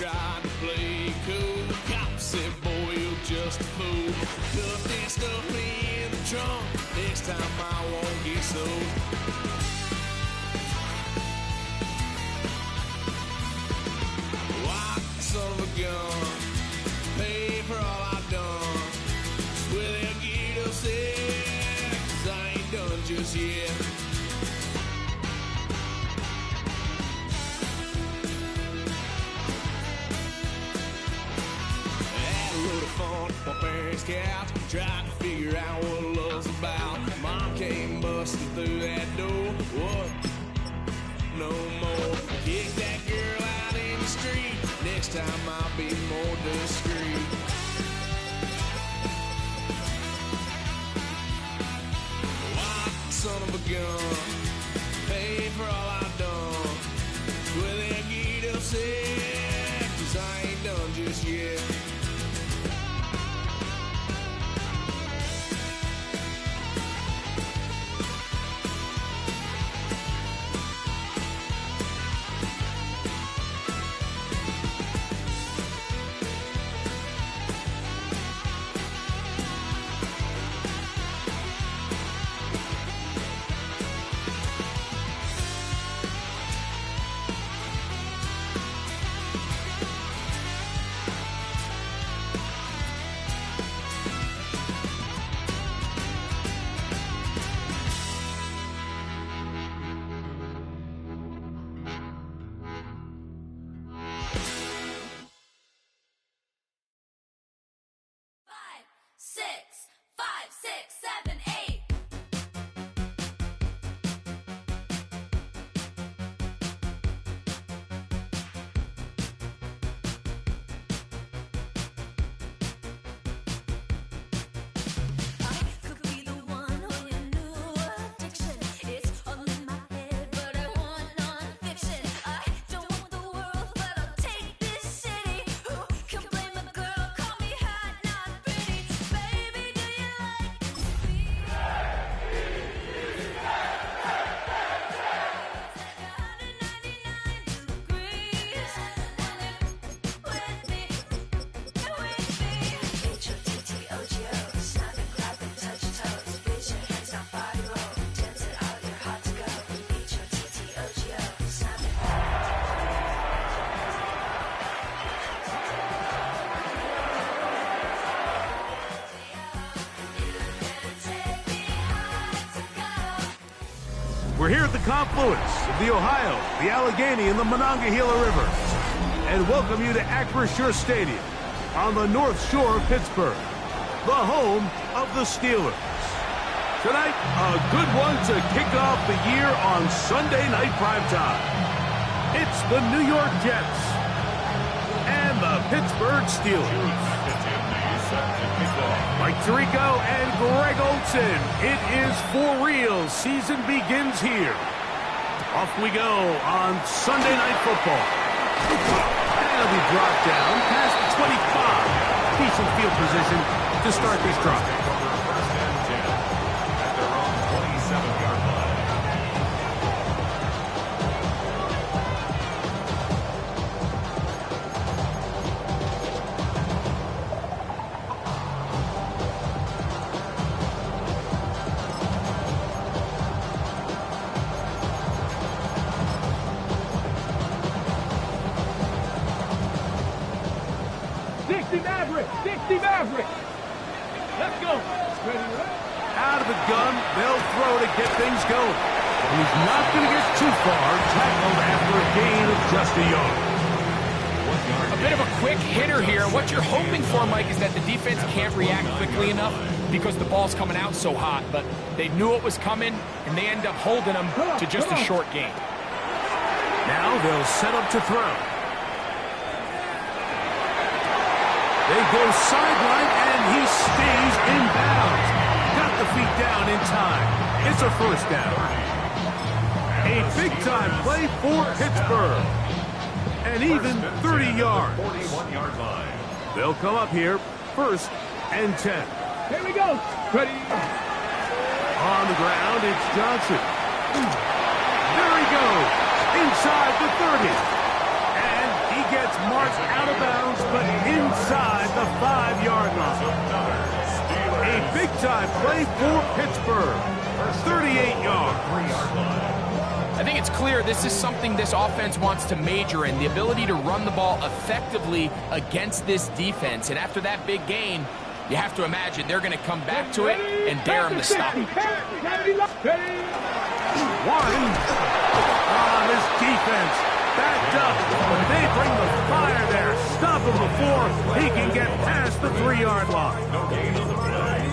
tried to play cool. Cop said, boy, you're just a fool. Cuffed and stuffed me in the trunk. Next time I won't get so. White son of a gun, pay for all I've done. Well, they'll get upset, 'cause I ain't done just yet. My parents' couch, tried to figure out what love's about. Mom came busting through that door. What? No more. Kick that girl out in the street. Next time I'll be more discreet. White son of a gun, pay for all I've done. Well, they'll get upset, 'cause I ain't done just yet. We're here at the confluence of the Ohio, the Allegheny, and the Monongahela Rivers, and welcome you to Acrisure Stadium on the North Shore of Pittsburgh, the home of the Steelers. Tonight, a good one to kick off the year on Sunday night primetime. It's the New York Jets and the Pittsburgh Steelers. Mike Tirico and Greg Olsen, it is for real. Season begins here. Off we go on Sunday Night Football. And it'll be dropped down past the 25. Decent field position to start this drive. First and 10 at their own 27-yard line. Dixie Maverick. Let's go. Out of the gun, they'll throw to get things going. And he's not going to get too far, tackled after a gain of just a yard. A bit of a quick hitter here. What you're hoping for, Mike, is that the defense can't react quickly enough because the ball's coming out so hot. But they knew it was coming, and they end up holding them to just a short gain. Now they'll set up to throw. They go sideline, and he stays in bounds. Got the feet down in time. It's a first down. A big-time play for Pittsburgh. And even 30 yards. 41-yard line. They'll come up here, first and 10. Here we go. Ready. On the ground, it's Johnson. There he goes. Inside the 30. And he gets marked out of bounds, but inside the 5-yard line. A big-time play for Pittsburgh. 38 yards. I think it's clear this is something this offense wants to major in, the ability to run the ball effectively against this defense. And after that big gain, you have to imagine they're going to come back to it and dare them to stop it. One. This defense backed up, but they bring the fire there. Stop him before he can get past the 3-yard line.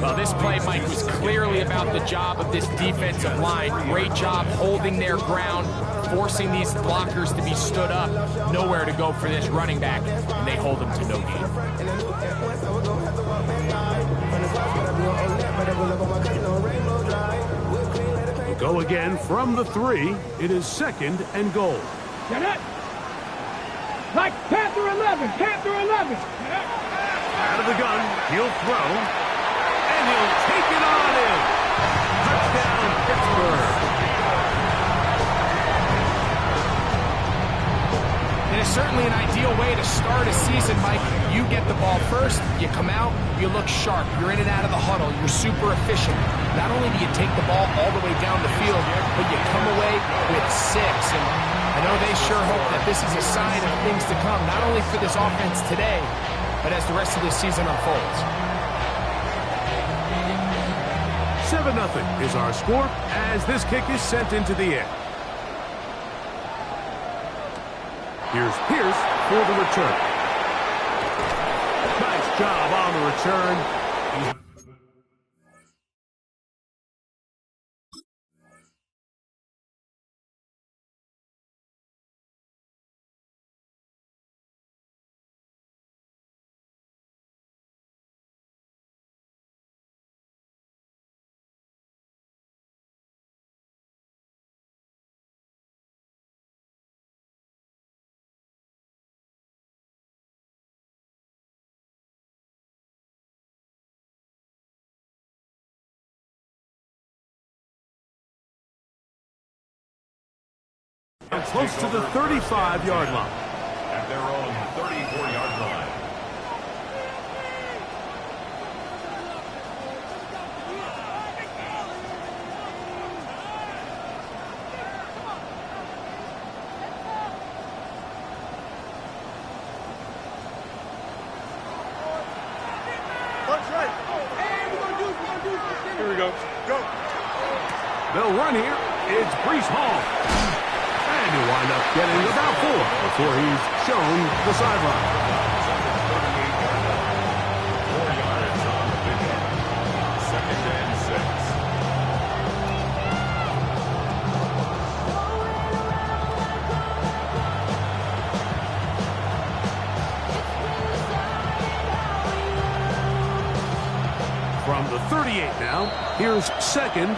Well, this play, Mike, was clearly about the job of this defensive line. Great job holding their ground, forcing these blockers to be stood up. Nowhere to go for this running back, and they hold him to no gain. Go again from the 3. It is 2nd and goal. Get it? Like Panther 11, Panther 11. Out of the gun, he'll throw, and he'll take it on in. Touchdown, Pittsburgh. It is certainly an ideal way to start a season, Mike. You get the ball first, you come out, you look sharp, you're in and out of the huddle, you're super efficient. Not only do you take the ball all the way down the field, but you come away with 6. And I know they sure hope that this is a sign of things to come, not only for this offense today, but as the rest of this season unfolds. 7-0 is our score as this kick is sent into the air. Here's Pierce for the return. Nice job on the return. Close to the 35-yard line. At their own 34-yard line. Here we go. Go. They'll run here. It's Breece Hall. And he'll wind up getting about 4 before he's shown the sideline. 4 yards on the pickup. 2nd and 6. From the 38 now, here's 2nd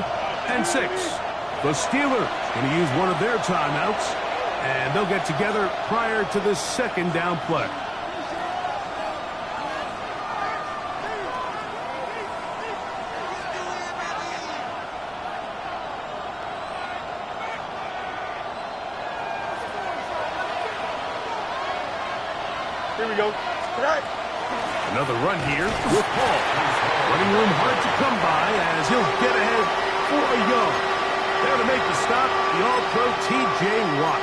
and 6. The Steelers going to use one of their timeouts, and they'll get together prior to the 2nd down play. Here we go. Another run here with Paul. Running room hard to come by as he'll get ahead for a yard. There to make the stop, the All-Pro T.J. Watt.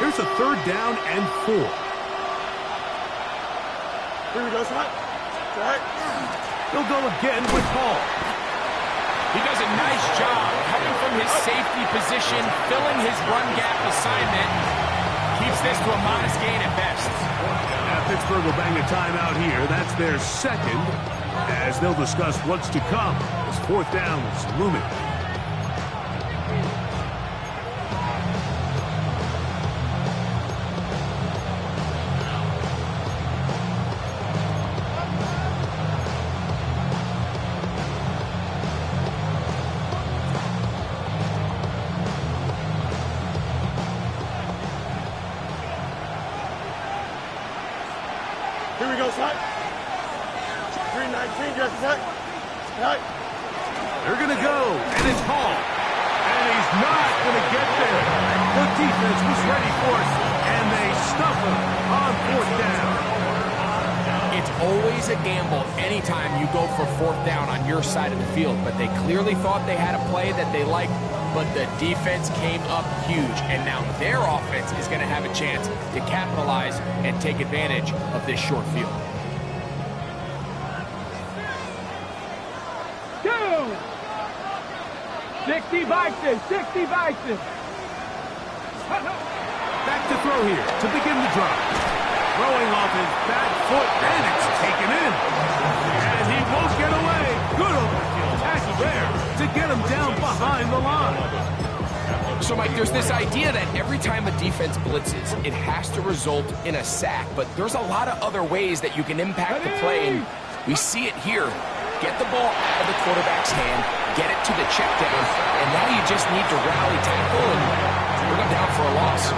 Here's a 3rd down and 4. Here we go, son. Right. He'll go again with Paul. He does a nice job coming from his safety position, filling his run gap assignment. Keeps this to a modest gain at best. Now Pittsburgh will bang a timeout here. That's their 2nd, as they'll discuss what's to come as 4th down is looming. They're going to go, and it's called. And he's not going to get there. The defense was ready for it, and they stuff him on 4th down. It's always a gamble anytime you go for 4th down on your side of the field, but they clearly thought they had a play that they liked, but the defense came up huge, and now their offense is going to have a chance to capitalize and take advantage of this short field. 60 Vikings, 60 Vikings. Back to throw here to begin the drive. Throwing off his back foot, and it's taken in. And he won't get away. Good overkill tackle there to get him down behind the line. So, Mike, there's this idea that every time a defense blitzes, it has to result in a sack, but there's a lot of other ways that you can impact the play, and we see it here. Get the ball out of the quarterback's hand, get it to the check down, and now you just need to rally tackle and bring them down for a loss.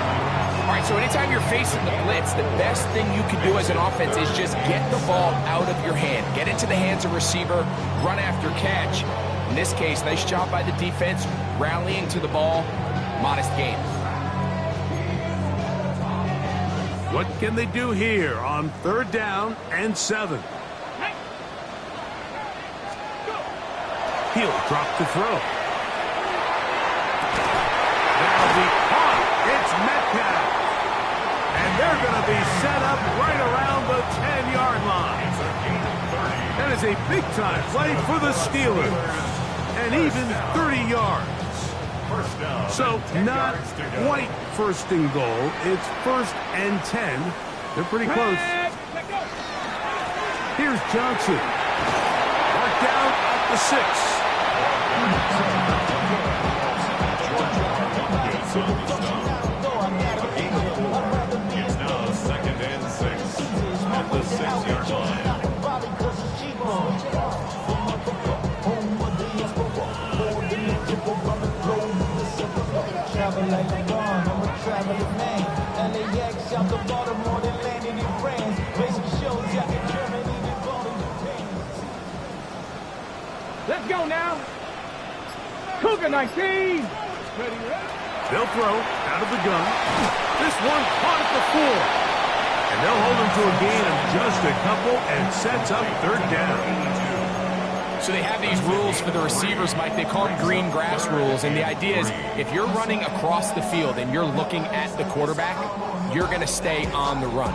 All right, so anytime you're facing the blitz, the best thing you can do as an offense is just get the ball out of your hand. Get into the hands of receiver, run after catch. In this case, nice job by the defense, rallying to the ball, modest gain. What can they do here on 3rd down and 7? He'll drop to throw. Now the caught. It's Metcalf. And they're going to be set up right around the 10-yard line. That is a big-time play for the Steelers. And even 30 yards. So not quite 1st and goal. It's 1st and 10. They're pretty close. Here's Johnson. Marked down at the 6. It's now 2nd and 6 at the 6-yard line. Travel like a gun, I'm a traveling man. LAX out to Baltimore, then landed in France. Basic shows out in Germany, then bought in Japan. Let's go now. Cougar 19. They'll throw out of the gun. This one caught at the 4. And they'll hold him to a gain of just a couple and sets up 3rd down. So they have these rules for the receivers, Mike. They call them green grass rules. And the idea is if you're running across the field and you're looking at the quarterback, you're going to stay on the run.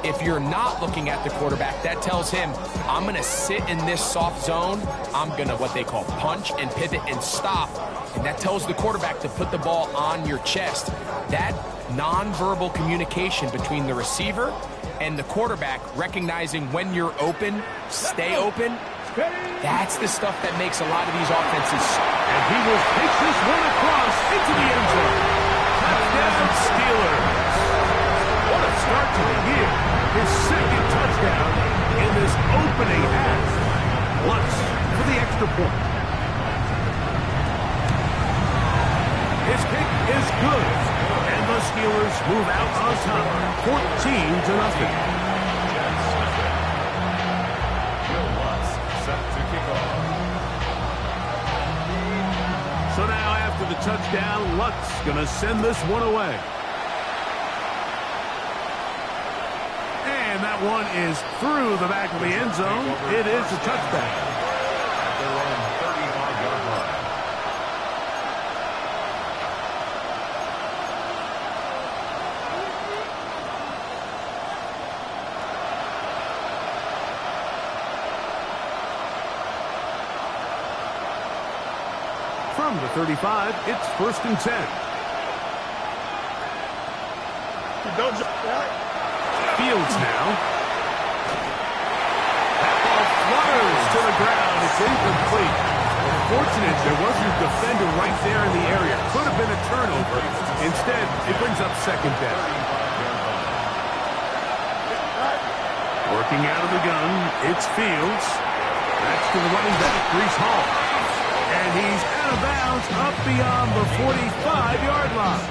If you're not looking at the quarterback, that tells him, I'm going to sit in this soft zone. I'm going to what they call punch and pivot and stop. And that tells the quarterback to put the ball on your chest. That nonverbal communication between the receiver and the quarterback, recognizing when you're open, stay open, that's the stuff that makes a lot of these offenses. And he will take this one across into the end zone. Touchdown, Steelers. What a start to the year. His 2nd touchdown in this opening half. Lutz for the extra point. His kick is good. And the Steelers move out on top, 14-0. So now after the touchdown, Lutz going to send this one away. And that one is through the back of the end zone. It is a touchback. At their own 35-yard line. From the 35, it's 1st and 10. Fields now. That ball flutters to the ground. It's incomplete. Fortunate there wasn't a defender right there in the area. Could have been a turnover. Instead, it brings up 2nd down. Working out of the gun, it's Fields. That's to the running back, Breece Hall. And he's out of bounds up beyond the 45-yard line.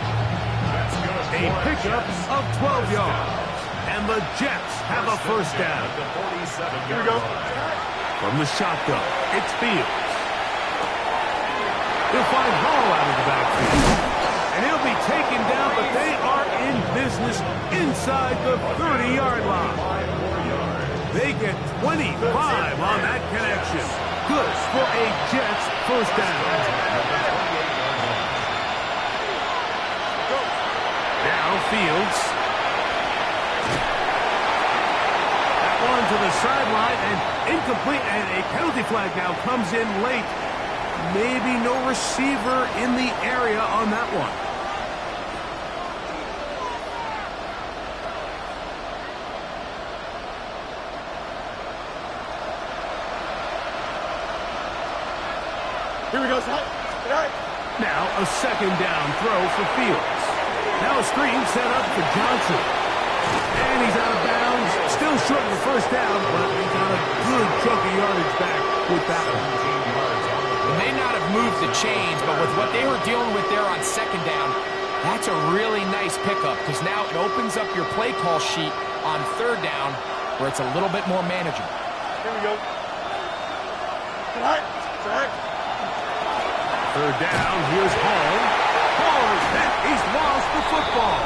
A pickup of 12 yards. And the Jets have a 1st down. The 47-yard line. From the shotgun, it's Fields. He'll find Hall out of the backfield. And he'll be taken down, but they are in business inside the 30-yard line. They get 25 on that connection. Good for a Jets first down. Now Fields. That one to the sideline and incomplete, and a penalty flag now comes in late. Maybe no receiver in the area on that one. Here we go, son. Now a second down throw for Fields. Now a screen set up for Johnson. And he's out of bounds. Still short of the first down, but he got a good chunk of yardage back with that one. They may not have moved the chains, but with what they were dealing with there on second down, that's a really nice pickup because now it opens up your play call sheet on third down where it's a little bit more manageable. Here we go. Right. Third down, here's Hall. Hall is hit. He's lost the football.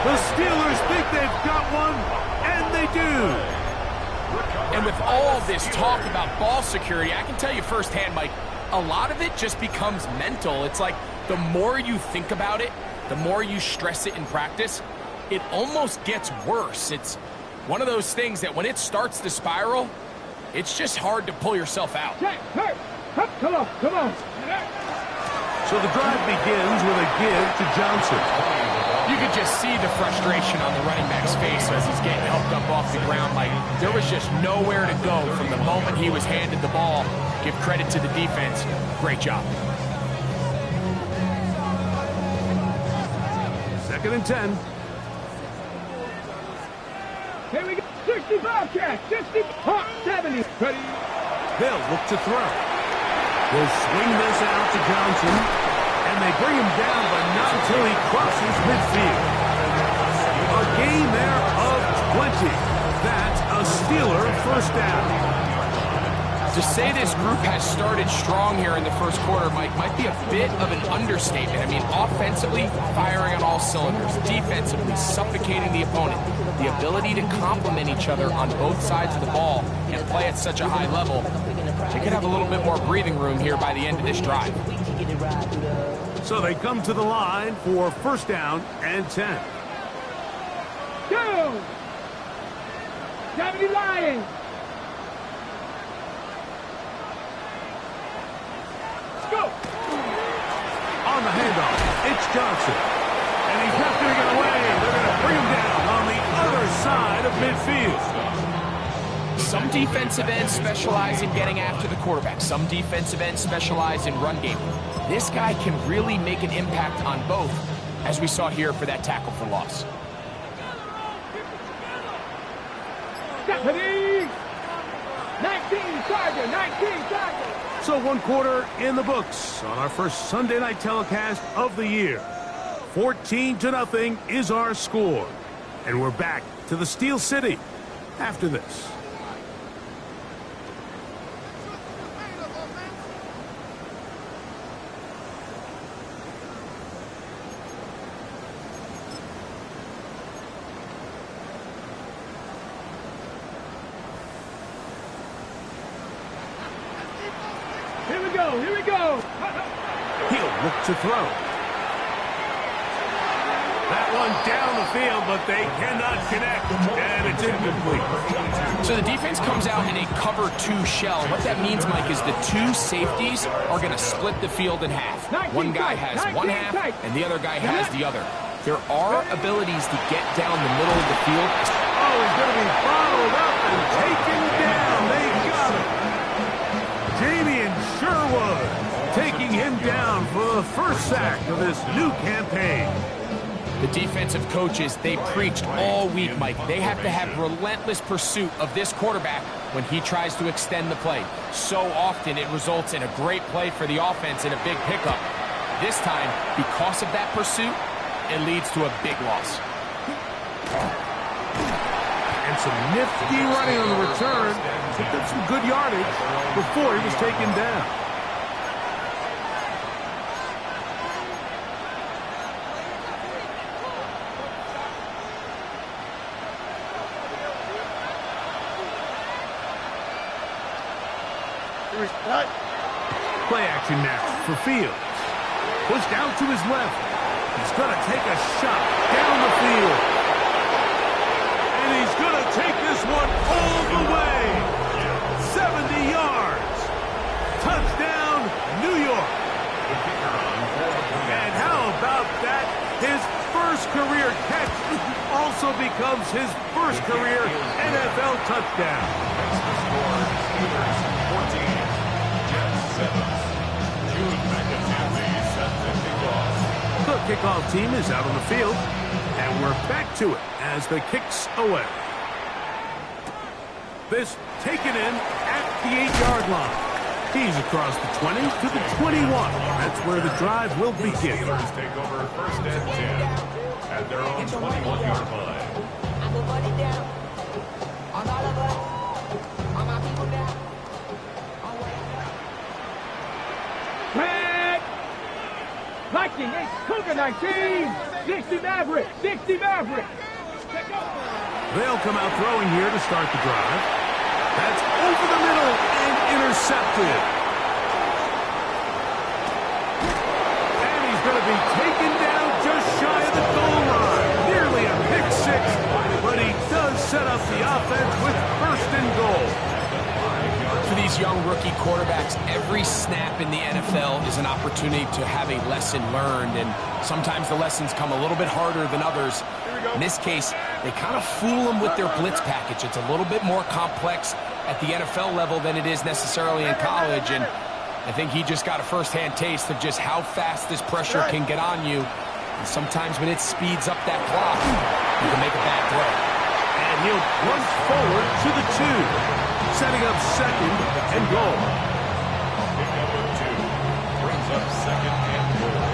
The Steelers think they've got one, and they do. And with all this talk about ball security, I can tell you firsthand, Mike, a lot of it just becomes mental. It's like the more you think about it, the more you stress it in practice, it almost gets worse. It's one of those things that when it starts to spiral, it's just hard to pull yourself out. Come on. So the drive begins with a give to Johnson. You could just see the frustration on the running back's face as he's getting helped up off the ground. Like, there was just nowhere to go from the moment he was handed the ball. Give credit to the defense. Great job. 2nd and 10. Here we go. 65 catch. 60. 70. Ready. They'll look to throw. They'll swing this out to Johnson, and they bring him down, but not until he crosses midfield. A gain there of 20. That's a Steeler first down. To say this group has started strong here in the first quarter, Mike, might be a bit of an understatement. I mean, offensively, firing on all cylinders. Defensively, suffocating the opponent. The ability to complement each other on both sides of the ball and play at such a high level. They could have a little bit more breathing room here by the end of this drive. So they come to the line for first down and 10. Go! 70 Lions. Go! On the handoff, it's Johnson. And he's not going to get away. They're going to bring him down on the other side of midfield. Some defensive ends specialize in getting after the quarterback. Some defensive ends specialize in run game. This guy can really make an impact on both, as we saw here for that tackle for loss. Stephanie! 19 Charger. So 1 quarter in the books on our first Sunday night telecast of the year. 14-0 is our score. And we're back to the Steel City after this. Here we go. He'll look to throw. That one down the field, but they cannot connect, and it's incomplete. So the defense comes out in a cover 2 shell. What that means, Mike, is the 2 safeties are going to split the field in half. One guy has one half, and the other guy has the other. There are abilities to get down the middle of the field. Oh, he's going to be bottled up and taken down. They got him. Jamie Sherwood taking him down for the first sack of this new campaign. The defensive coaches, they preached all week, Mike. They have to have relentless pursuit of this quarterback when he tries to extend the play. So often it results in a great play for the offense and a big pickup. This time, because of that pursuit, it leads to a big loss. And done some nifty running on the return. Picked up some good yardage before he was taken down. Play action now for Fields. Pushed out to his left. He's going to take a shot down the field. And he's going to take this one all the way. 70 yards. Touchdown, New York. And how about that? His first career catch also becomes his first career NFL touchdown. Steelers 14, Jets 7. Jude McAfee set the kickoff. The kickoff team is out on the field, and we're back to it as the kick's away. This taken in at the 8-yard line. He's across the 20 to the 21. That's where the drive will begin. Steelers take over first and 10 at their own 21-yard line. Tag! Viking 8, Cougar 19, 60 Maverick, 60 Maverick. They'll come out throwing here to start the drive. That's over the middle and intercepted. And he's going to be taken down just shy of the goal line. Nearly a pick six, but he does set up the offense with first and goal. For these young rookie quarterbacks, every snap in the NFL is an opportunity to have a lesson learned, and sometimes the lessons come a little bit harder than others. In this case, they kind of fool them with their blitz package. It's a little bit more complex at the NFL level than it is necessarily in college, and I think he just got a first-hand taste of just how fast this pressure can get on you. And sometimes when it speeds up that clock, you can make a bad throw. And he'll plunge forward to the 2, setting up second and goal. Pick number 2 brings up second and goal.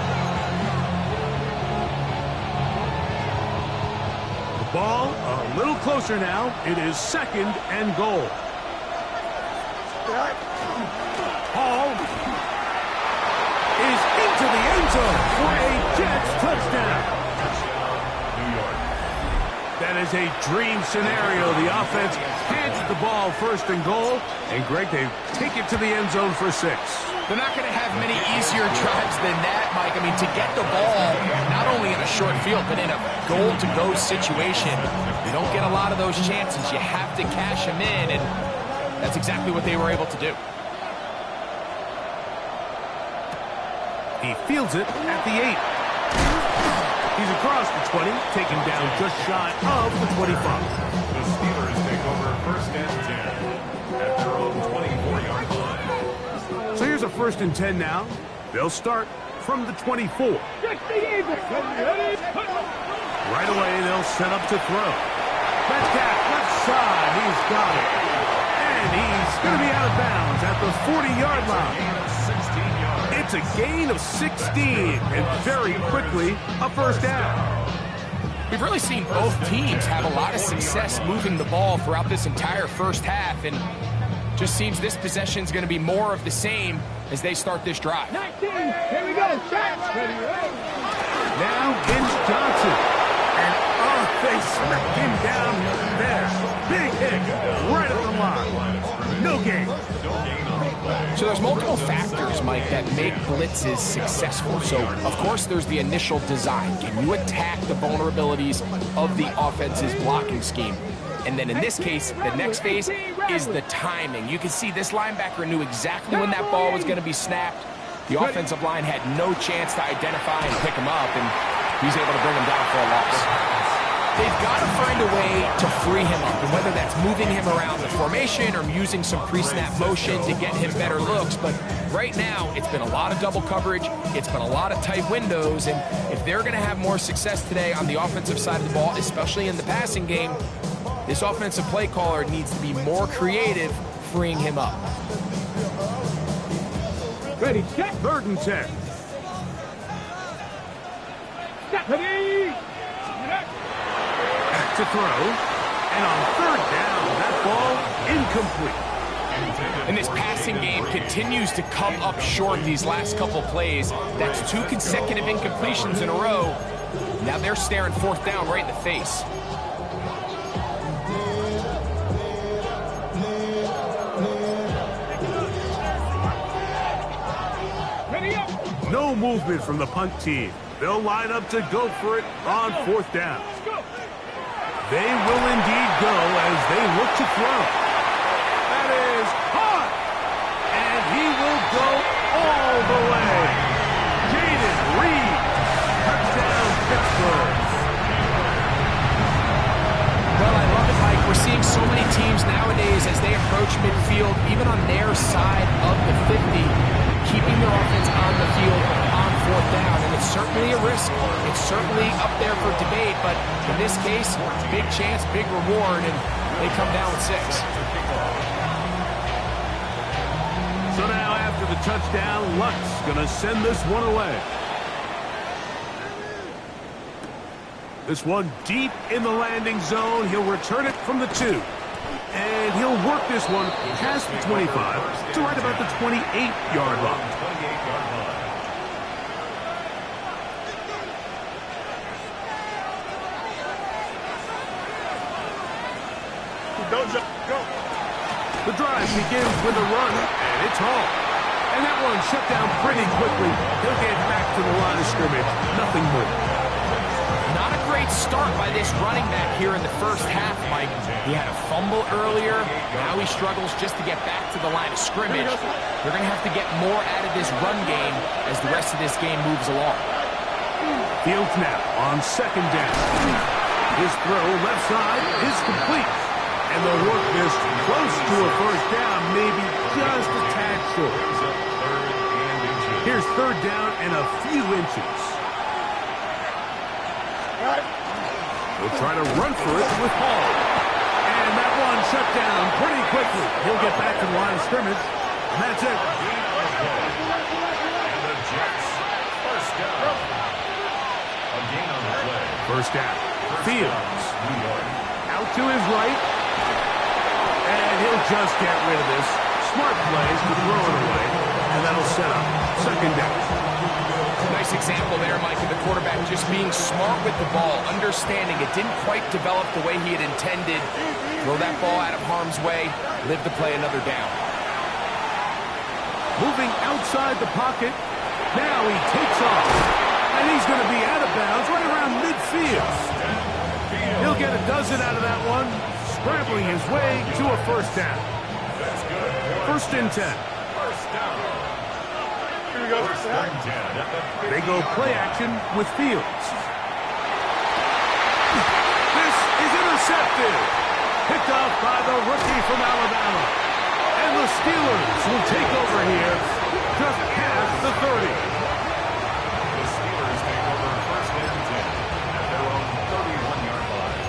The ball a little closer now. It is second and goal. Hall is into the end zone for a Jets touchdown. New York. That is a dream scenario. The offense hands the ball first and goal, and Greg, they take it to the end zone for 6. They're not going to have many easier drives than that, Mike. I mean, to get the ball, not only in a short field, but in a goal-to-go situation, you don't get a lot of those chances. You have to cash them in, and that's exactly what they were able to do. He fields it at the 8. He's across the 20, taken down just shy of the 25. The Steelers take over first and 10 at their own 24-yard line. So here's a first and 10 now. They'll start from the 24. Right away, they'll set up to throw. Metcalf, left side, he's got it. And he's going to be out of bounds at the 40-yard line. It's a gain of 16, and very quickly, a first down. We've really seen both teams have a lot of success moving the ball throughout this entire first half, and just seems this possession is going to be more of the same as they start this drive. 19, here we go, ready. Now Vince Johnson, and they smacked him down there. Big hit, right at the line. No gain. So there's multiple factors, Mike, that make blitzes successful. So, of course, there's the initial design. Can you attack the vulnerabilities of the offense's blocking scheme? And then in this case, the next phase is the timing. You can see this linebacker knew exactly when that ball was going to be snapped. The offensive line had no chance to identify and pick him up, and he's able to bring him down for a loss. They've got to find a way to free him up, and whether that's moving him around the formation or using some pre-snap motion to get him better looks. But right now, it's been a lot of double coverage. It's been a lot of tight windows, and if they're going to have more success today on the offensive side of the ball, especially in the passing game, this offensive play caller needs to be more creative freeing him up. Ready, check. 3rd and 10. Ready. Back to throw. And on third down, that ball incomplete. And this passing game continues to come up short these last couple plays. That's 2 consecutive incompletions in a row. Now they're staring fourth down right in the face. No movement from the punt team. They'll line up to go for it on fourth down. They will indeed go as they look to throw. That is caught. And he will go all the way. Jaden Reed. Touchdown, Pittsburgh. Well, I love it, Mike. We're seeing so many teams nowadays as they approach midfield, even on their side of the 50, keeping their offense on the field on fourth down. And it's certainly a risk. It's certainly up there for debate, but in this case, big chance, big reward, and they come down with 6. So now after the touchdown, Luck's going to send this one away. This one deep in the landing zone. He'll return it from the 2. And he'll work this one past the 25 to right about the 28-yard line. Don't jump. Go. The drive begins with a run, and it's home. And that one shut down pretty quickly. He'll get back to the line of scrimmage. Nothing more. Not a great start by this running back here in the first half, Mike. He had a fumble earlier. Now he struggles just to get back to the line of scrimmage. They're going to have to get more out of this run game as the rest of this game moves along. Fields now on second down. His throw left side is complete. And they'll work this close to a first down, maybe just a tad short. Here's third down and a few inches. He'll try to run for it with Hall. And that one shut down pretty quickly. He'll get back to the line of scrimmage. And that's it. And the Jets, first down. A gain on the play. First down. Fields. New York. Out to his right. And he'll just get rid of this. Smart plays to throw it away. And that'll set up second down. Nice example there, Mike, of the quarterback just being smart with the ball, understanding it didn't quite develop the way he had intended. Throw that ball out of harm's way, live to play another down. Moving outside the pocket. Now he takes off. And he's going to be out of bounds right around midfield. He'll get a dozen out of that one, scrambling his way to a first down. First and 10. First down. Here we go. They go play action with Fields. This is intercepted. Picked off by the rookie from Alabama. And the Steelers will take over here just past the 30. The Steelers take over first and 10 at their own 31-yard line.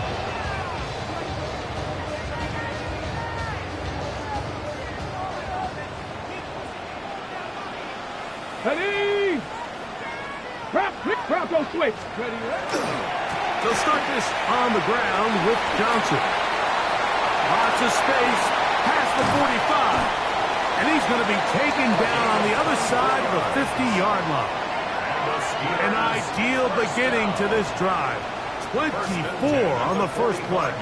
Ready? Drop those switch. Ready? They'll start this on the ground with Johnson. Lots of space past the 45. And he's going to be taken down on the other side of the 50-yard line. An ideal beginning to this drive. 24 on the first play.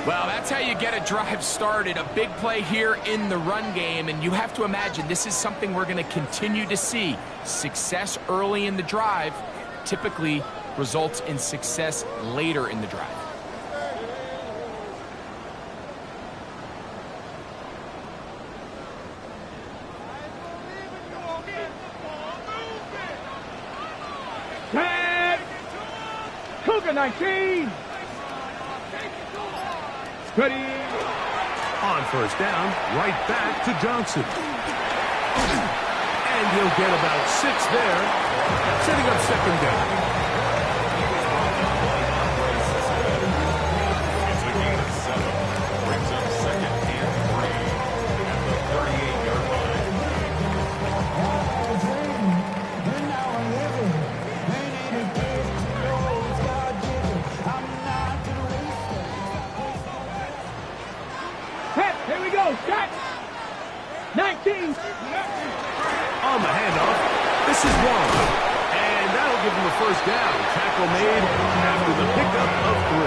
Well, that's how you get a drive started. A big play here in the run game, and you have to imagine this is something we're going to continue to see. Success early in the drive typically results in success later in the drive. Tag! Cougar 19! Ready? On first down, right back to Johnson. And he'll get about 6 there, setting up second down. It's a gain of 7. Brings up second and 3 at the 38-yard line. 14. On the handoff, this is one. And that'll give them the first down. Tackle made after the pickup of 3.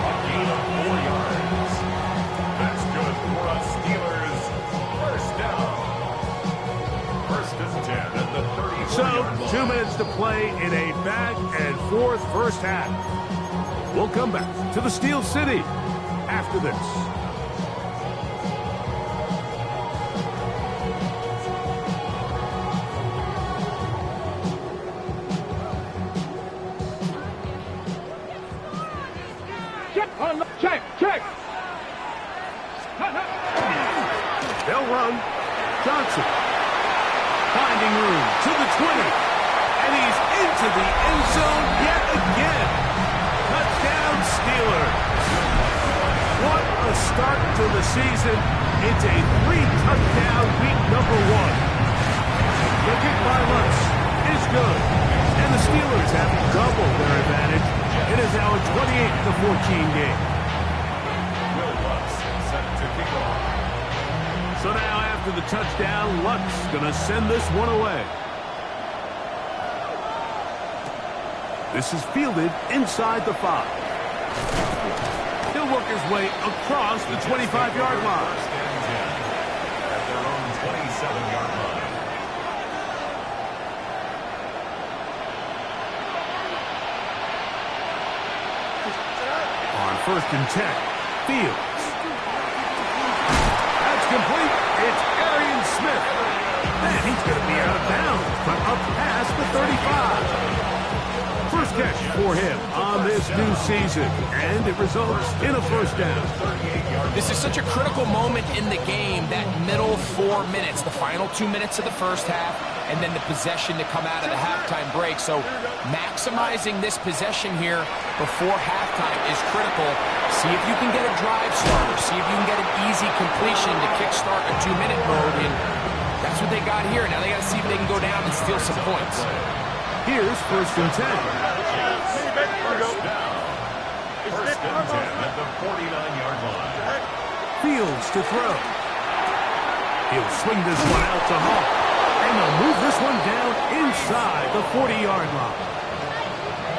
A gain of 4 yards. That's good for us Steelers. First down. First and 10 at the 34-yard So, line. 2 minutes to play in a back-and-forth first half. We'll come back to the Steel City after this. Check, check. They'll run. Johnson finding room to the 20. And he's into the end zone yet again. Touchdown Steelers. What a start to the season. It's a 3-touchdown week number 1. The kick by Lutz is good. And the Steelers have doubled their advantage. It is now a 28-14 game. Will Lutz set to kick off. So now after the touchdown, Lutz going to send this one away. This is fielded inside the 5. He'll work his way across the 25-yard line. First and 10 at their own 27-yard line. On first and 10, Fields. That's complete. It's Arian Smith. Man, he's going to be out of bounds, but up past the 35. First catch for him on this new season, and it results in a first down. This is such a critical moment in the game, that middle 4 minutes, the final 2 minutes of the first half, and then the possession to come out of the halftime break. So maximizing this possession here before halftime is critical. See if you can get a drive starter. See if you can get an easy completion to kickstart a 2-minute mode, and that's what they got here. Now they got to see if they can go down and steal some points. Here's first and 10. First and 10 at the 49-yard line. Fields to throw. He'll swing this one out to Hall. And they'll move this one down inside the 40-yard line.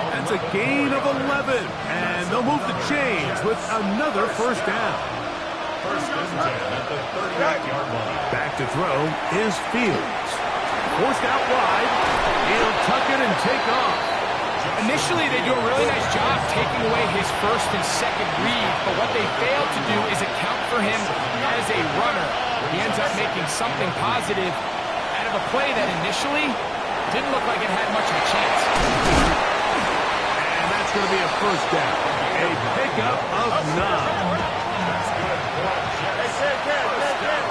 That's a gain of 11. And they'll move the chains with another first down. First and 10 at the 38-yard line. Back to throw is Fields. Forced out wide. He'll tuck it and take off. Initially, they do a really nice job taking away his first and second read, but what they fail to do is account for him as a runner. He ends up making something positive out of a play that initially didn't look like it had much of a chance. And that's going to be a first down. A pickup of 9. That's good for a Jets. First down.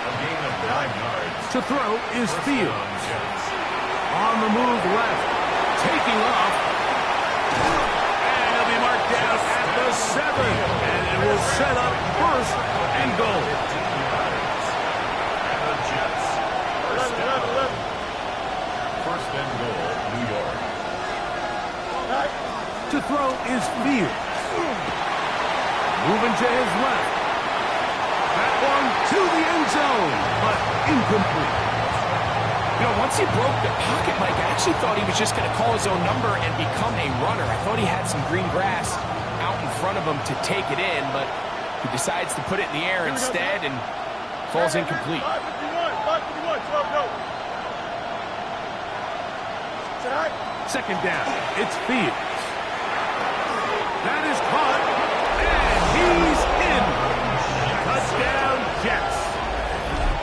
A gain of 9 yards. To throw is Fields. Jets. On the move left. Taking off. And he'll be marked down at the 7. And it will set up first and goal. And the Jets. First down. First and goal, New York. To throw is Fields. Moving to his left. That one to the end zone, but incomplete. You know, once he broke the pocket, Mike, I actually thought he was just going to call his own number and become a runner. I thought he had some green grass out in front of him to take it in, but he decides to put it in the air instead and falls incomplete. 551, 12, go. Second down, it's Fields. That is caught, and he's in. Touchdown, Jets.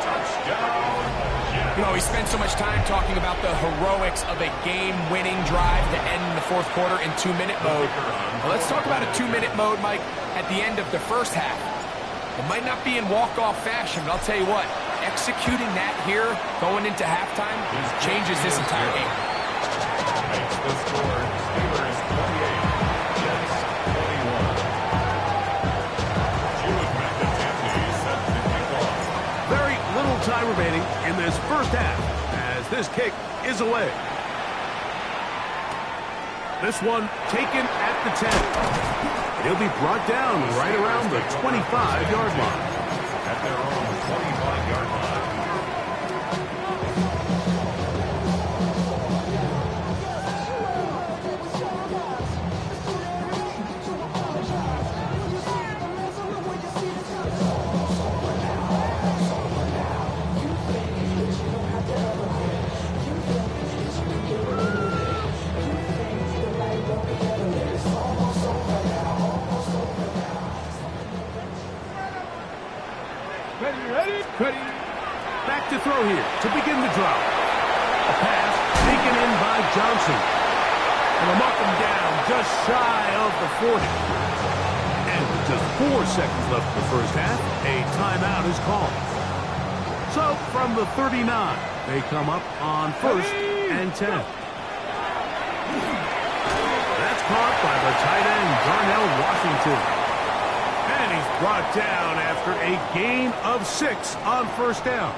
Touchdown, Jets. You know, he spent so much time talking about the heroics of a game-winning drive to end the fourth quarter in 2-minute mode. Well, let's talk about a 2-minute mode, Mike, at the end of the first half. It might not be in walk-off fashion, but I'll tell you what, executing that here going into halftime changes this entire game. Makes the score Steelers 28, Jets 21. Jude McAtee set to kick off. Very little time remaining in this first half as this kick is away. This one taken at the 10. He'll be brought down right around the 25-yard line. At their own Ready? Back to throw here to begin the drop. A pass taken in by Johnson. And they'll mark him down just shy of the 40. And with just 4 seconds left in the first half, a timeout is called. So from the 39, they come up on 1st and 10. That's caught by the tight end, Darnell Washington. And he's brought down after a gain of 6 on 1st down.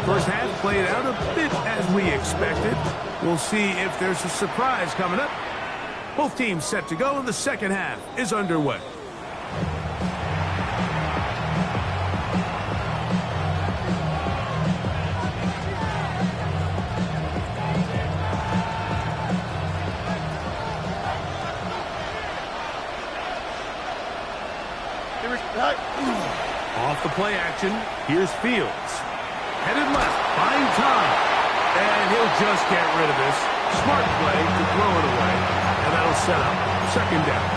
First half played out a bit as we expected. We'll see if there's a surprise coming up. Both teams set to go, and the second half is underway. Off the play action, here's Fields. Headed left, buying time. And he'll just get rid of this. Smart play to throw it away. And that'll set up 2nd down.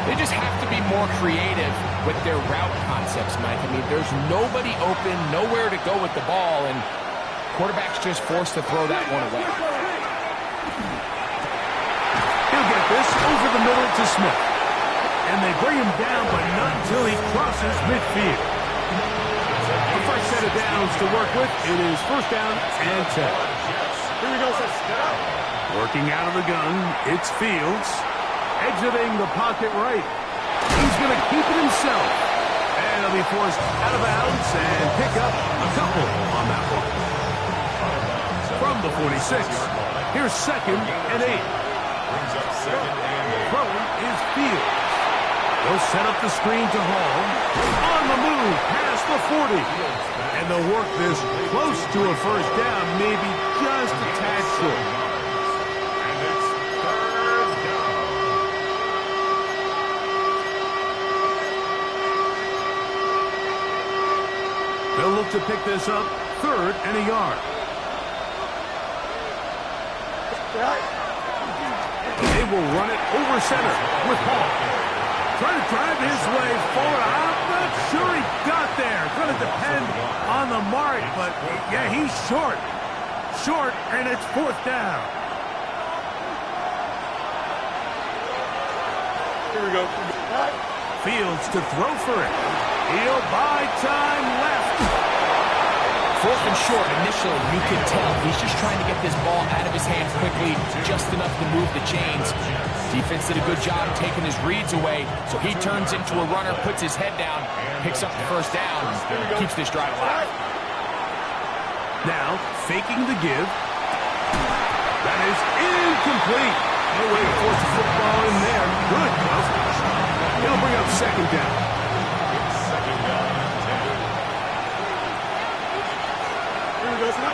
They just have to be more creative with their route concepts, Mike. I mean, there's nobody open, nowhere to go with the ball, and quarterback's just forced to throw that one away. He'll get this over the middle to Smith. And they bring him down, but not until he crosses midfield. The first set of downs to work with. It is 1st down and 10. Here we go, sir. Working out of the gun, it's Fields. Exiting the pocket right. He's going to keep it himself. And he'll be forced out of bounds and pick up a couple on that one. From the 46, here's 2nd and 8. Throwing is Fields. They'll set up the screen to Hall. On the move, past the 40. And they'll work this close to a 1st down, maybe just a tad short. And it's 3rd down. They'll look to pick this up 3rd and a yard. They will run it over center with Hall. Trying to drive his way forward. I'm not sure he got there. Going to depend on the mark, but yeah, he's short. Short, and it's 4th down. Here we go. Fields to throw for it. He'll buy time left. 4th and short, initially, you can tell he's just trying to get this ball out of his hands quickly, just enough to move the chains. Defense did a good job taking his reads away, so he turns into a runner, puts his head down, picks up the 1st down, and keeps this drive alive. Now, faking the give. That is incomplete. No way to force the football in there. Good coverage. He'll bring up 2nd down. It's 2nd down and 10. Here we go, sir.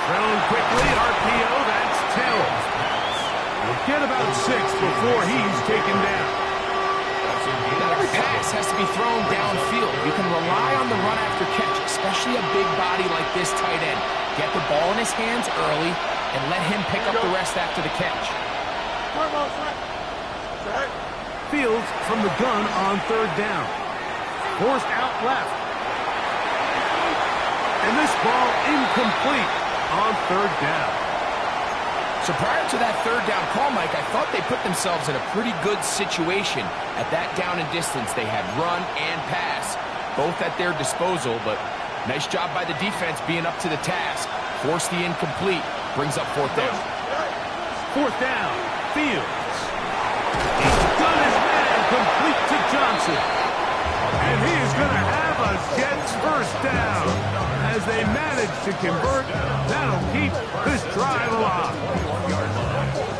Thrown quickly, RPO, that's Taylor. We'll get about 6 before he's taken down. Not every pass has to be thrown downfield. You can rely on the run after catch, especially a big body like this tight end. Get the ball in his hands early and let him pick up the rest after the catch. Fields from the gun on 3rd down. Forced out left. And this ball incomplete on 3rd down. So prior to that 3rd down call, Mike, I thought they put themselves in a pretty good situation. At that down and distance, they had run and pass, both at their disposal, but nice job by the defense being up to the task. Force the incomplete, brings up 4th down. 4th down, Fields. He's done his man, complete to Johnson. And he is going to have a Jets 1st down. As they manage to convert, that'll keep this drive alive.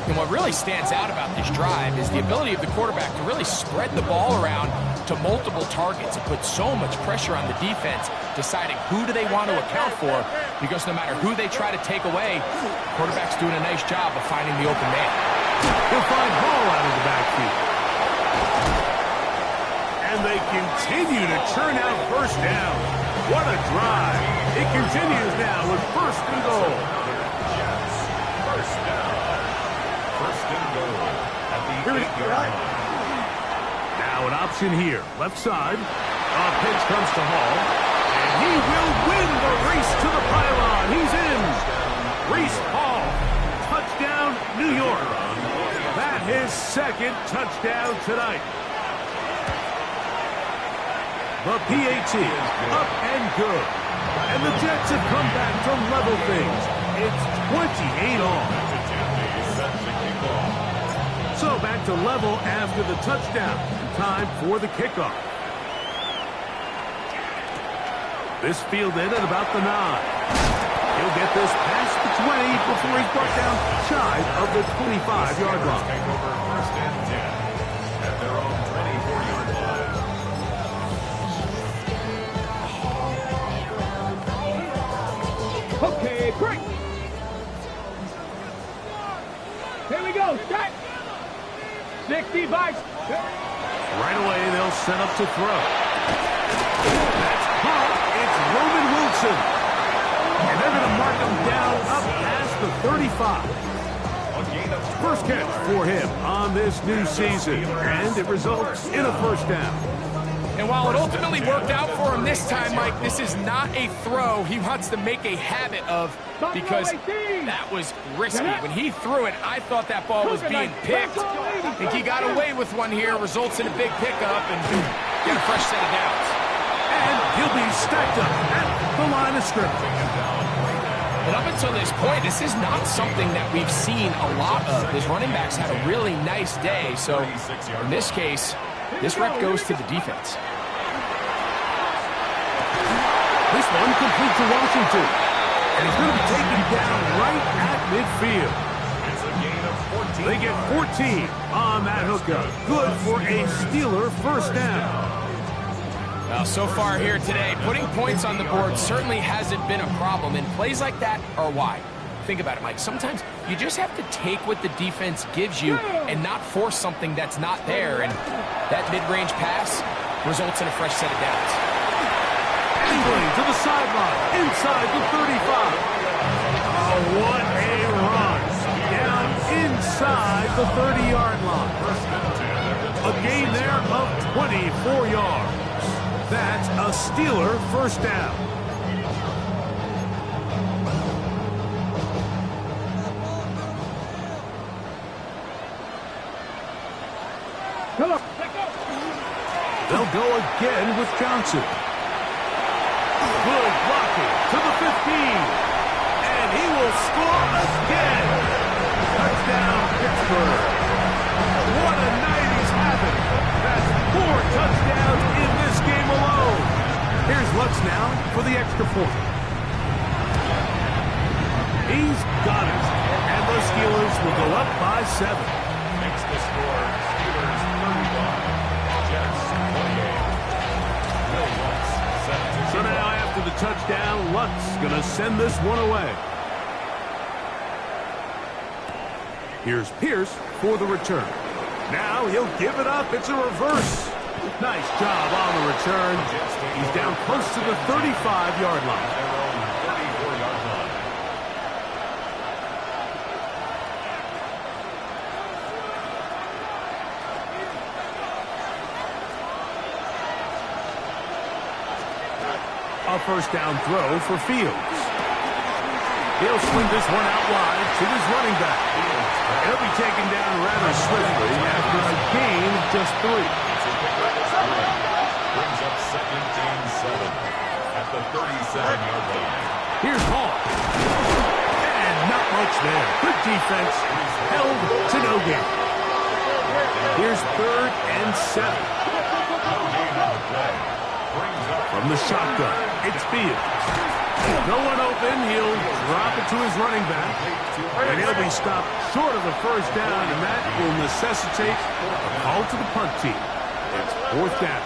And what really stands out about this drive is the ability of the quarterback to really spread the ball around to multiple targets. It puts so much pressure on the defense, deciding who do they want to account for, because no matter who they try to take away, the quarterback's doing a nice job of finding the open man. He'll find Hall out of the backfield. And they continue to churn out first down. What a drive. It continues now with first and goal. Jets. First down. First and goal at the 8-yard line. Now an option here. Left side. A pitch comes to Hall. And he will win the race to the pylon. He's in. Reese Hall. Touchdown, New York. That his second touchdown tonight. The PAT up and good. And the Jets have come back to level things. It's 28 all. So back to level after the touchdown. Time for the kickoff. This fielded at about the 9. He'll get this past the 20 before he's brought down shy of the 25-yard line. Take over first and 10 at their own 24-yard line. Okay, break. Here we go. Start. 60 by. Right away, they'll set up to throw. That's caught. It's Roman Wilson. And they're going to mark him down up past the 35. First catch for him on this new season. And it results in a first down. And while it ultimately worked out for him this time, Mike, this is not a throw he wants to make a habit of, because that was risky. When he threw it, I thought that ball was being picked. I think he got away with one here, results in a big pickup, and get a fresh set of downs. And he'll be stacked up at the line of scrimmage. And up until this point, this is not something that we've seen a lot of. His running backs had a really nice day, so in this case, this rep goes to the defense. This one complete to Washington. And he's going to be taken down right at midfield. It's a gain of 14. They get 14 on that hookup. Good for a Steeler first down. Well, so far here today, putting points on the board certainly hasn't been a problem, and plays like that are why. Think about it, Mike. Sometimes you just have to take what the defense gives you and not force something that's not there, and that mid-range pass results in a fresh set of downs. Angling to the sideline, inside the 35. Oh, what a run. Down inside the 30-yard line. A gain there of 24 yards. That's a Steeler first down. They'll go again with Johnson. Good blocking to the 15. And he will score again. Touchdown, Pittsburgh. What a night he's having. That's 4 touchdowns in this game alone. Here's Lutz now for the extra point. He's got it. And the Steelers will go up by 7. Makes the score Steelers 31. Jets 28. Bill Lutz set to So now after the touchdown, Lutz going to send this one away. Here's Pierce for the return. Now he'll give it up. It's a reverse. Nice job on the return. He's down close to the 35-yard line. their own 34-yard line. A first down throw for Fields. He'll swing this one out wide to his running back. He'll be taken down rather swiftly after a gain of just 3. Brings up second and 7 at the 37-yard line. Here's Hall. And not much there. Good defense. Held to no gain. Here's 3rd and 7. No gain on the play. Brings up From the shotgun, it's Fields. With no one open, he'll drop it to his running back. And he'll be stopped short of the first down, and that will necessitate a call to the punt team. It's 4th down.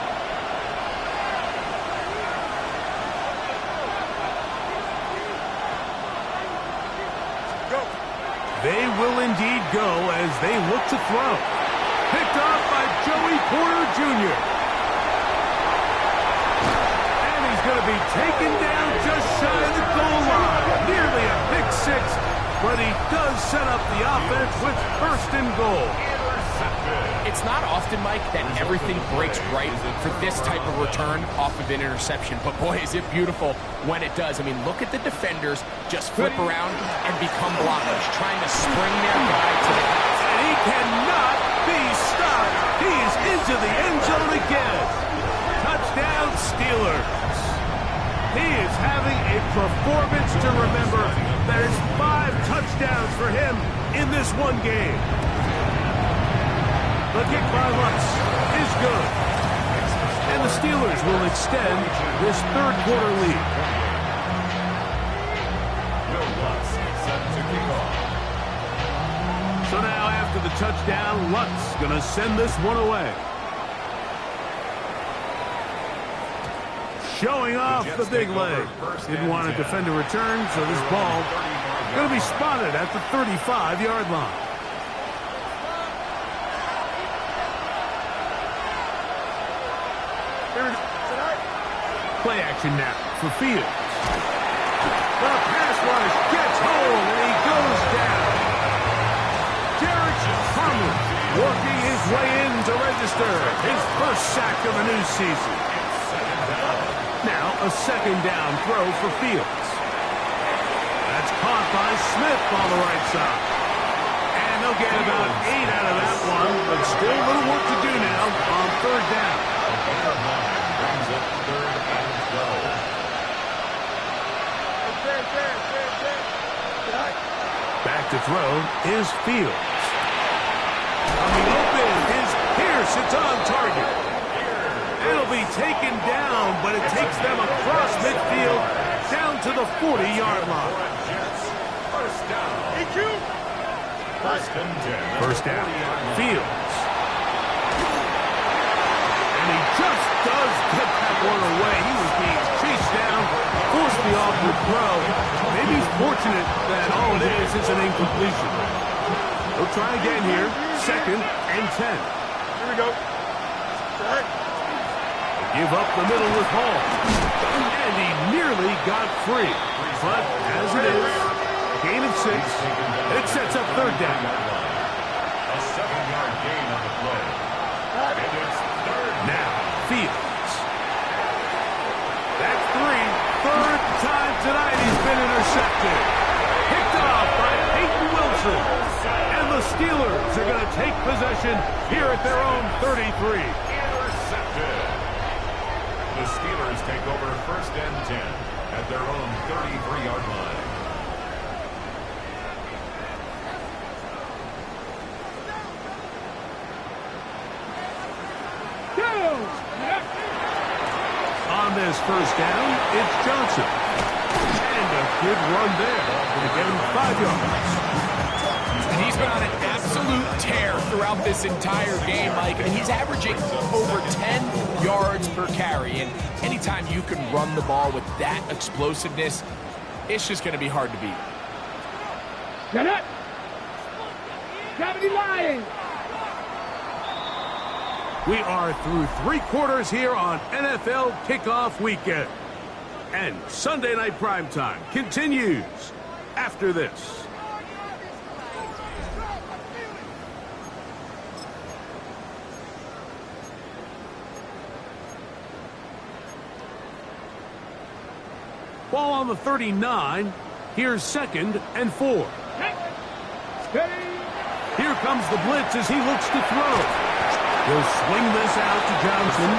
They will indeed go as they look to throw. Picked off by Joey Porter Jr. to be taken down just shy of the goal line. Nearly a pick six, but he does set up the offense with first and goal. It's not often, Mike, that everything breaks right for this type of return off of an interception. But, boy, is it beautiful when it does. I mean, look at the defenders just flip around and become blockers, trying to spring their guy to the house. And he cannot be stopped. He's into the end zone again. Touchdown, Steelers. He is having a performance to remember. There's 5 touchdowns for him in this one game. The kick by Lutz is good. And the Steelers will extend this third quarter lead. Will Lutz set to kick off. So now after the touchdown, Lutz going to send this one away. Showing off the big leg. Didn't want to defend a return, so this ball going to be spotted at the 35-yard line. Play action now for Fields. The pass rush gets home, and he goes down. Derek Conley working his way in to register his first sack of the new season. Now a second down throw for Fields. That's caught by Smith on the right side. And they'll get about 8 out of that one, but still a little work to do now on third down. Brings up 3rd and 12. Back to throw is Fields. Coming open is Pierce. It's on target. It'll be taken down, but it takes them across midfield down to the 40-yard line. First down. First and 10. First down. Fields. And he just does get that one away. He was being chased down, forced the awkward throw. Maybe he's fortunate that all it is an incompletion. They'll try again here. 2nd and 10. Here we go. Give up the middle with Hall. And he nearly got free. But as it is, gain of 6. It sets up third down. A 7-yard gain on the play. And it's third. Now, Fields. That's 3. Third time tonight he's been intercepted. Picked off by Peyton Wilson. And the Steelers are going to take possession here at their own 33. Intercepted. The Steelers take over 1st and 10 at their own 33-yard line. On this first down, it's Johnson. And a good run there. Going to get him 5 yards. And he's been on an absolute tear throughout this entire game, Mike. I mean, he's averaging over 10 yards per carry. And anytime you can run the ball with that explosiveness, it's just going to be hard to beat. Get it! Gravity Lions! We are through 3 quarters here on NFL Kickoff Weekend. And Sunday Night Primetime continues after this. Ball on the 39. Here's 2nd and 4. Here comes the blitz as he looks to throw. He'll swing this out to Johnson.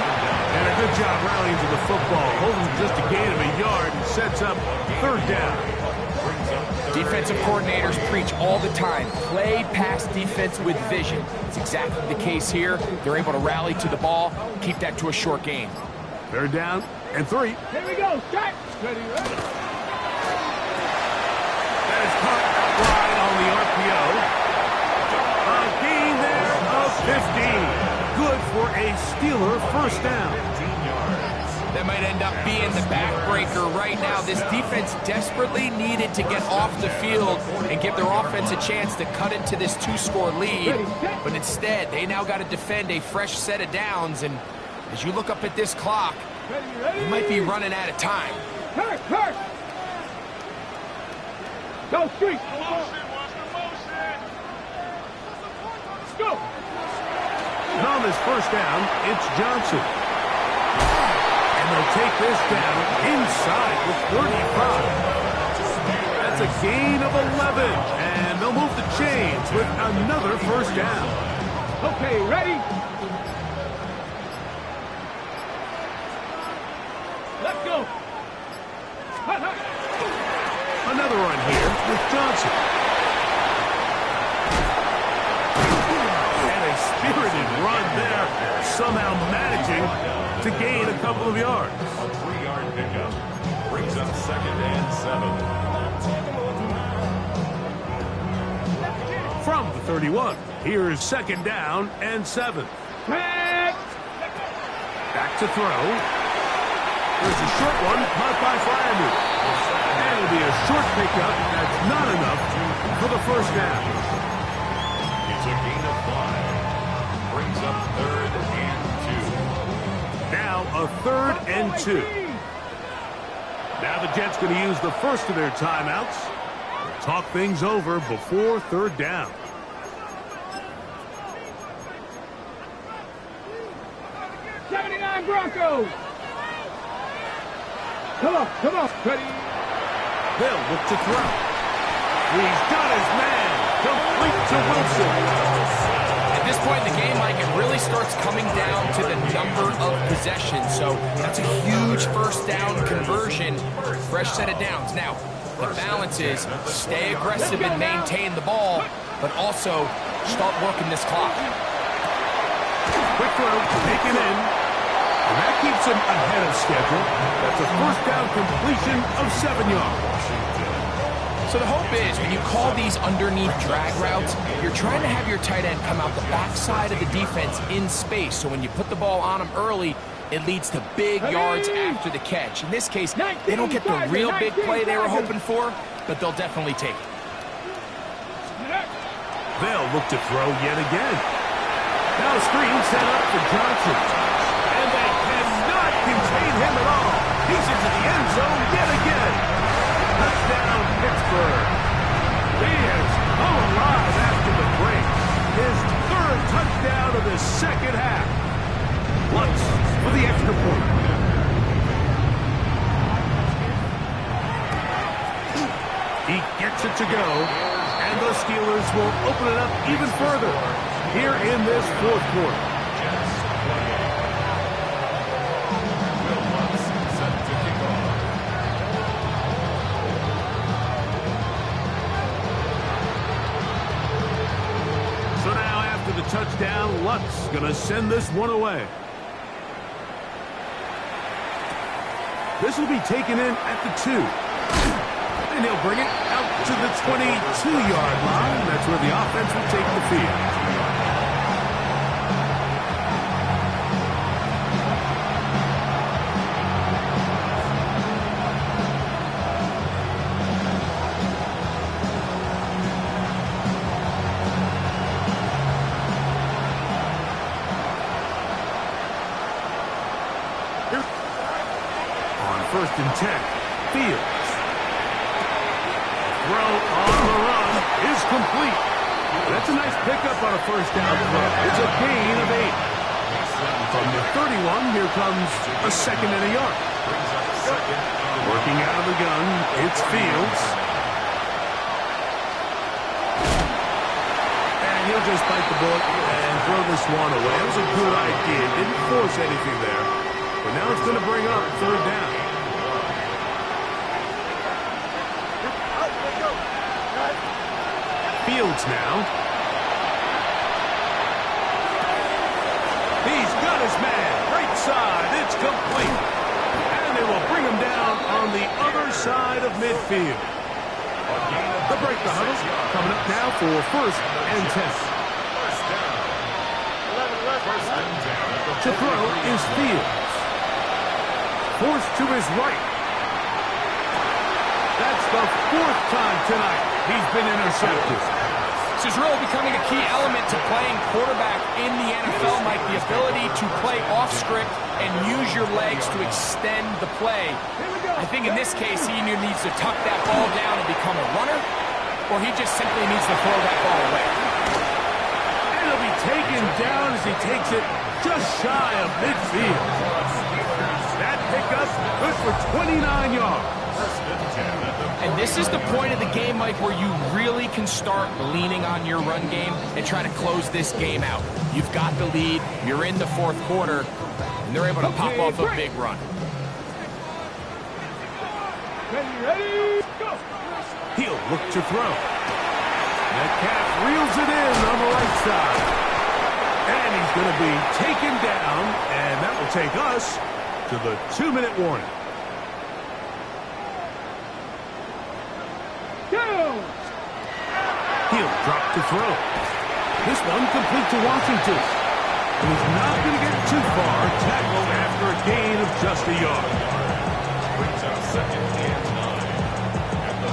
And a good job rallying to the football. Holding just a gain of a yard and sets up third down. Defensive coordinators preach all the time. Play pass defense with vision. It's exactly the case here. They're able to rally to the ball, keep that to a short gain. Third down and 3. Here we go. Strike. That is caught wide on the RPO. A gain there of 15. Good for a Steeler first down. That might end up being the backbreaker right now. This defense desperately needed to get off the field and give their offense a chance to cut into this 2-score lead. But instead, they now got to defend a fresh set of downs. And as you look up at this clock, He might be running out of time. Hurt! Go, street! Go! And on this first down, it's Johnson. And they'll take this down inside the 35. That's a gain of 11. And they'll move the chains with another first down. Okay, ready? Let's go! Hut! Another run here with Johnson. And a spirited run there, somehow managing to gain a couple of yards. A 3-yard pickup brings up 2nd and 7. From the 31, here's 2nd down and 7. Back to throw. There's a short one caught by Fryermuth. And it'll be a short pickup. That's not enough for the first down. It's a gain of 5. Brings up 3rd and 2. Now a 3rd and 2. Now the Jets going to use the first of their timeouts. Talk things over before 3rd down. '79 Broncos! Come on! Ready? They'll look to throw. He's got his man. Complete to Wilson. At this point in the game, Mike, it really starts coming down to the number of possessions. So that's a huge first down conversion. Fresh set of downs. Now, the balance is stay aggressive and maintain the ball, but also start working this clock. Quick throw, taken in. And that keeps him ahead of schedule. That's a first down completion of 7 yards. So the hope is when you call these underneath drag routes, you're trying to have your tight end come out the backside of the defense in space. So when you put the ball on him early, it leads to big yards after the catch. In this case, they don't get the real big play they were hoping for, but they'll definitely take it. They'll look to throw yet again. Now a screen set up for Johnson. And they cannot contain him at all. He's into the end zone yet again. Touchdown, Pittsburgh. He has come alive after the break. His 3rd touchdown of the second half. Lutz for the extra point. He gets it to go. And the Steelers will open it up even further here in this 4th quarter. Will Lutz set to kick off. So now after the touchdown, Lutz going to send this one away. This will be taken in at the 2. And he'll bring it out to the 22-yard line. That's where the offense will take the field. On 1st and 10, Fields. Throw on the run is complete. That's a nice pickup on a first down throw. It's a gain of 8. From the 31, here comes a 2nd and a yard. Working out of the gun, it's Fields. And he'll just bite the bullet and throw this one away. It was a good idea. Didn't force anything there. But now it's going to bring up 3rd down. Fields now. He's got his man. Right side. It's complete. And they will bring him down on the other side of midfield. The break the huddle. Coming up now for 1st and 10. To throw is Fields. Forced to his right. That's the 4th time tonight he's been intercepted. This is really becoming a key element to playing quarterback in the NFL, Mike, the ability to play off script and use your legs to extend the play. I think in this case, he either needs to tuck that ball down and become a runner, or he just simply needs to throw that ball away. And he'll be taken down as he takes it just shy of midfield. That pickup good for 29 yards. And this is the point of the game, Mike, where you really can start leaning on your run game and try to close this game out. You've got the lead, you're in the fourth quarter, and they're able to pop off a big run. Ready, go! He'll look to throw. Metcalf reels it in on the right side. And he's going to be taken down, and that will take us to the 2-minute warning. He'll drop to throw. This one complete to Washington. And he's not going to get too far. Tackled after a gain of just a yard. Brings up 2nd and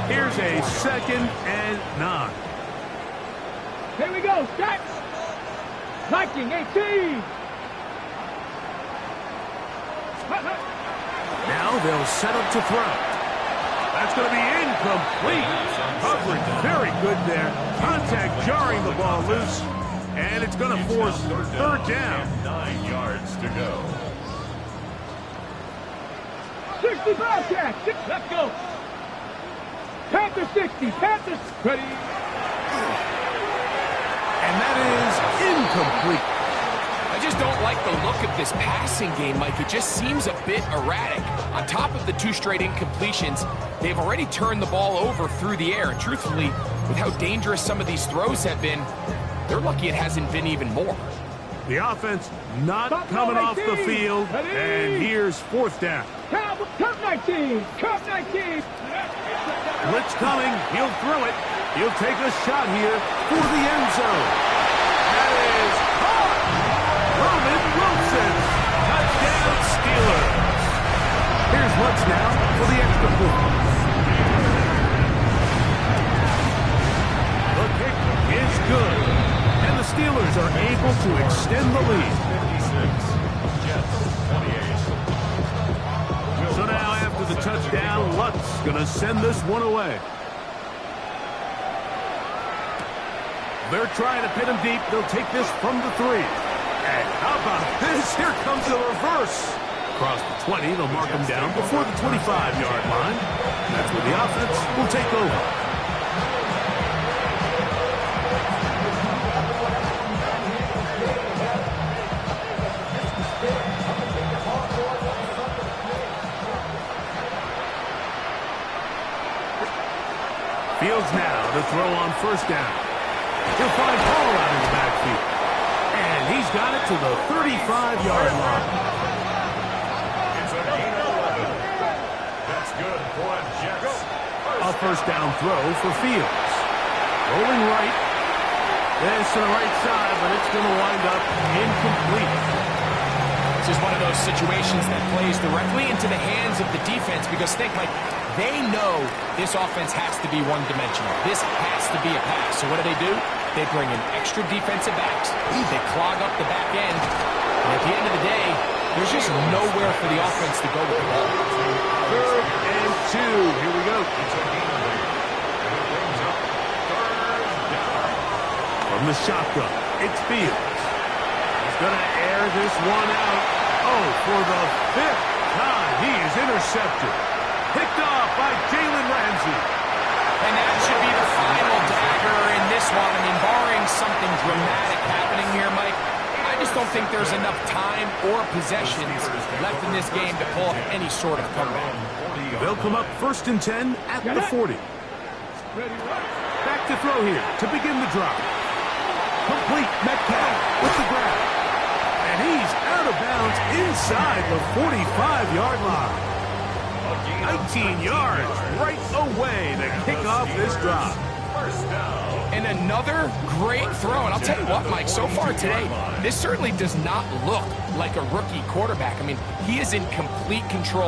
9. Here's a 2nd and 9. Here we go, set! Viking 18! Now they'll set up to throw. That's going to be incomplete. Coverage very good there. Contact jarring the ball loose. And it's going to force 3rd down. 9 yards to go. 65 catch! Let's go! Panther 60, Panthers ready! And that is incomplete. I just don't like the look of this passing game, Mike. It just seems a bit erratic. On top of the 2 straight incompletions, they've already turned the ball over through the air. And truthfully, with how dangerous some of these throws have been, they're lucky it hasn't been even more. The offense not coming off the field. And here's 4th down. Cup 19! Cup 19! Blitz coming. He'll throw it. He'll take a shot here for the end zone. That is caught. Roman Wilson. Touchdown Steelers. Here's Lutz now for the extra point. The kick is good. And the Steelers are able to extend the lead. 56. Jets 28. So now after the touchdown, Lutz going to send this one away. They're trying to pin him deep. They'll take this from the 3. And how about this? Here comes the reverse. Across the 20, they'll mark him down before the 25-yard line. That's where the offense will take over. Fields now to throw on 1st down. He'll find Paul out in the backfield. And he's got it to the 35-yard line. It's a gain of 11. That's good for a Jets. A 1st down throw for Fields. Rolling right. This to the right side, but it's going to wind up incomplete. This is one of those situations that plays directly into the hands of the defense because think, like, they know this offense has to be one-dimensional. This has to be a pass. So what do? They bring in extra defensive backs. They clog up the back end. And at the end of the day, there's just nowhere for the offense to go with the ball. 3rd and 2. Here we go. From the shotgun, it's Fields. He's going to air this one out. Oh, for the 5th time, he is intercepted. Picked off by Jalen Ramsey. And that should be the final dagger in this one. I mean, barring something dramatic happening here, Mike, I just don't think there's enough time or possessions left in this game to pull off any sort of comeback. They'll come up 1st and 10 at the 40. Back to throw here to begin the drive. Complete Metcalf with the grab. And he's out of bounds inside the 45-yard line. 19 yards right away to kick off this drive. And another great throw. And I'll tell you what, Mike, so far today, this certainly does not look like a rookie quarterback. I mean, he is in complete control